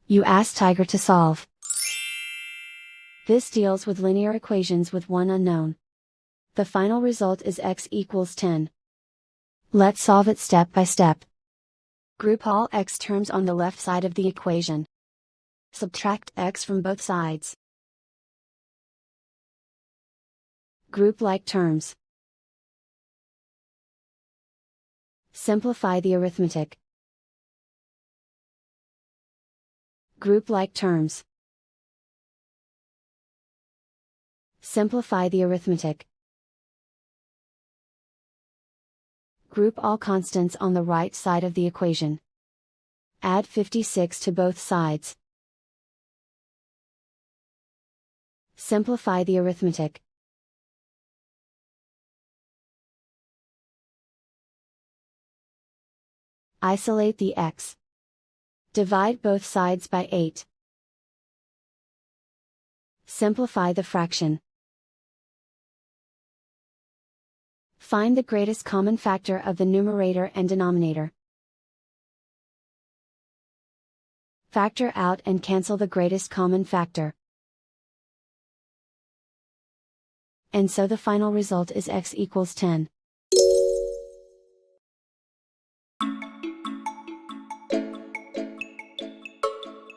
You ask Tiger to solve. This deals with linear equations with one unknown. The final result is x equals 10. Let's solve it step by step. Group all x terms on the left side of the equation. Subtract x from both sides. Group like terms. Simplify the arithmetic. Group like terms. Simplify the arithmetic. Group all constants on the right side of the equation. Add 56 to both sides. Simplify the arithmetic. Isolate the x. Divide both sides by 8. Simplify the fraction. Find the greatest common factor of the numerator and denominator. Factor out and cancel the greatest common factor. And so the final result is x equals 10.